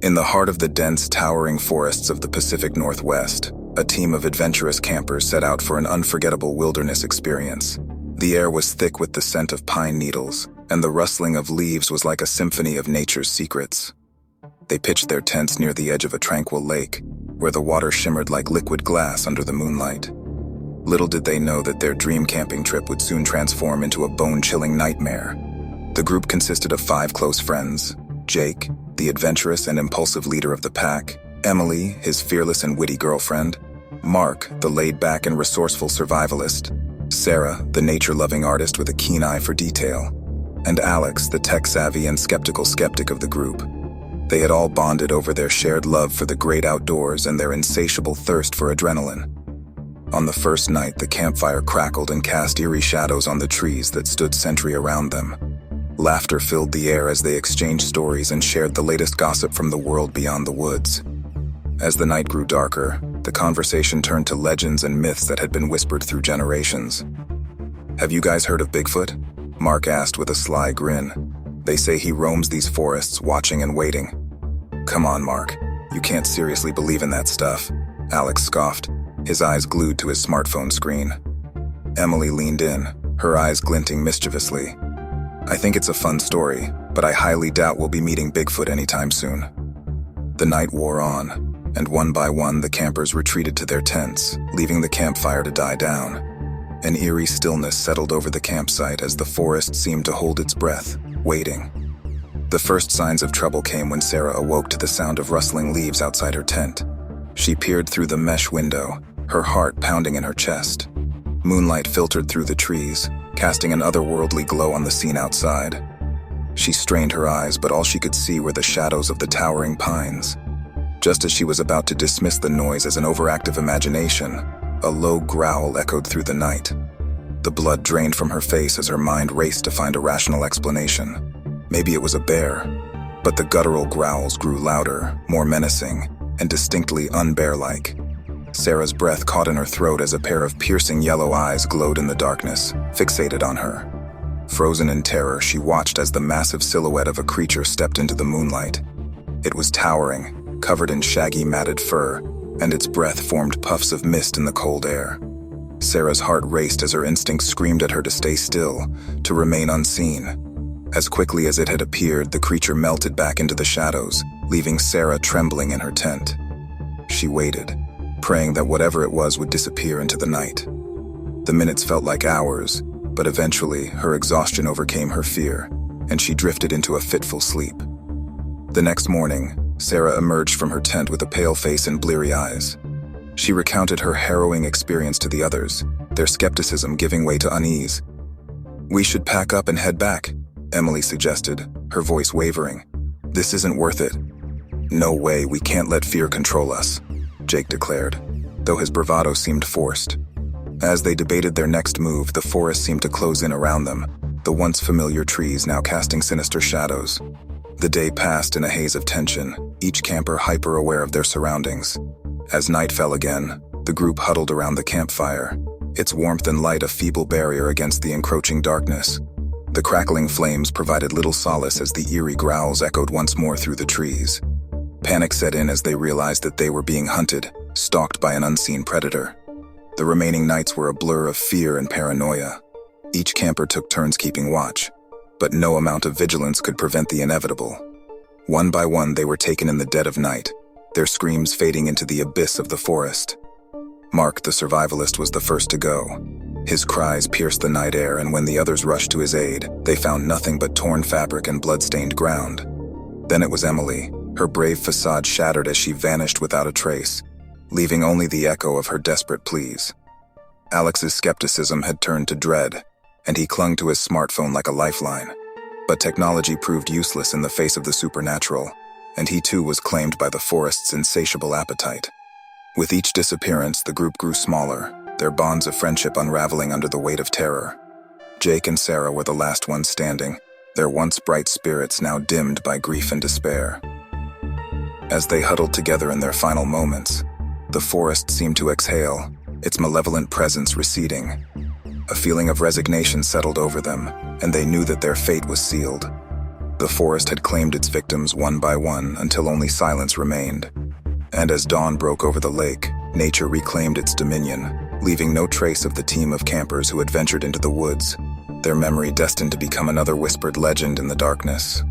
In the heart of the dense, towering forests of the Pacific Northwest, a team of adventurous campers set out for an unforgettable wilderness experience. The air was thick with the scent of pine needles, and the rustling of leaves was like a symphony of nature's secrets. They pitched their tents near the edge of a tranquil lake, where the water shimmered like liquid glass under the moonlight. Little did they know that their dream camping trip would soon transform into a bone-chilling nightmare. The group consisted of 5 close friends: Jake, the adventurous and impulsive leader of the pack; Emily, his fearless and witty girlfriend; Mark, the laid-back and resourceful survivalist; Sarah, the nature-loving artist with a keen eye for detail; and Alex, the tech-savvy and skeptical skeptic of the group. They had all bonded over their shared love for the great outdoors and their insatiable thirst for adrenaline. On the first night, the campfire crackled and cast eerie shadows on the trees that stood sentry around them. Laughter filled the air as they exchanged stories and shared the latest gossip from the world beyond the woods. As the night grew darker, the conversation turned to legends and myths that had been whispered through generations. "Have you guys heard of Bigfoot?" Mark asked with a sly grin. "They say he roams these forests, watching and waiting." "Come on, Mark. You can't seriously believe in that stuff," Alex scoffed, his eyes glued to his smartphone screen. Emily leaned in, her eyes glinting mischievously. "I think it's a fun story, but I highly doubt we'll be meeting Bigfoot anytime soon." The night wore on, and one by one the campers retreated to their tents, leaving the campfire to die down. An eerie stillness settled over the campsite as the forest seemed to hold its breath, waiting. The first signs of trouble came when Sarah awoke to the sound of rustling leaves outside her tent. She peered through the mesh window, her heart pounding in her chest. Moonlight filtered through the trees, casting an otherworldly glow on the scene outside. She strained her eyes, but all she could see were the shadows of the towering pines. Just as she was about to dismiss the noise as an overactive imagination, a low growl echoed through the night. The blood drained from her face as her mind raced to find a rational explanation. Maybe it was a bear, but the guttural growls grew louder, more menacing, and distinctly unbear-like. Sarah's breath caught in her throat as a pair of piercing yellow eyes glowed in the darkness, fixated on her. Frozen in terror, she watched as the massive silhouette of a creature stepped into the moonlight. It was towering, covered in shaggy matted fur, and its breath formed puffs of mist in the cold air. Sarah's heart raced as her instincts screamed at her to stay still, to remain unseen. As quickly as it had appeared, the creature melted back into the shadows, leaving Sarah trembling in her tent. She waited, praying that whatever it was would disappear into the night. The minutes felt like hours, but eventually her exhaustion overcame her fear, and she drifted into a fitful sleep. The next morning, Sarah emerged from her tent with a pale face and bleary eyes. She recounted her harrowing experience to the others, their skepticism giving way to unease. "We should pack up and head back," Emily suggested, her voice wavering. "This isn't worth it." "No way, we can't let fear control us," Jake declared, though his bravado seemed forced. As they debated their next move, the forest seemed to close in around them, the once familiar trees now casting sinister shadows. The day passed in a haze of tension, each camper hyper-aware of their surroundings. As night fell again, the group huddled around the campfire, its warmth and light a feeble barrier against the encroaching darkness. The crackling flames provided little solace as the eerie growls echoed once more through the trees. Panic set in as they realized that they were being hunted, stalked by an unseen predator. The remaining nights were a blur of fear and paranoia. Each camper took turns keeping watch, but no amount of vigilance could prevent the inevitable. One by one, they were taken in the dead of night, their screams fading into the abyss of the forest. Mark, the survivalist, was the first to go. His cries pierced the night air, and when the others rushed to his aid, they found nothing but torn fabric and blood-stained ground. Then it was Emily, her brave facade shattered as she vanished without a trace, leaving only the echo of her desperate pleas. Alex's skepticism had turned to dread, and he clung to his smartphone like a lifeline. But technology proved useless in the face of the supernatural, and he too was claimed by the forest's insatiable appetite. With each disappearance, the group grew smaller, their bonds of friendship unraveling under the weight of terror. Jake and Sarah were the last ones standing, their once bright spirits now dimmed by grief and despair. As they huddled together in their final moments, the forest seemed to exhale, its malevolent presence receding. A feeling of resignation settled over them, and they knew that their fate was sealed. The forest had claimed its victims one by one until only silence remained. And as dawn broke over the lake, nature reclaimed its dominion, leaving no trace of the team of campers who had ventured into the woods, their memory destined to become another whispered legend in the darkness.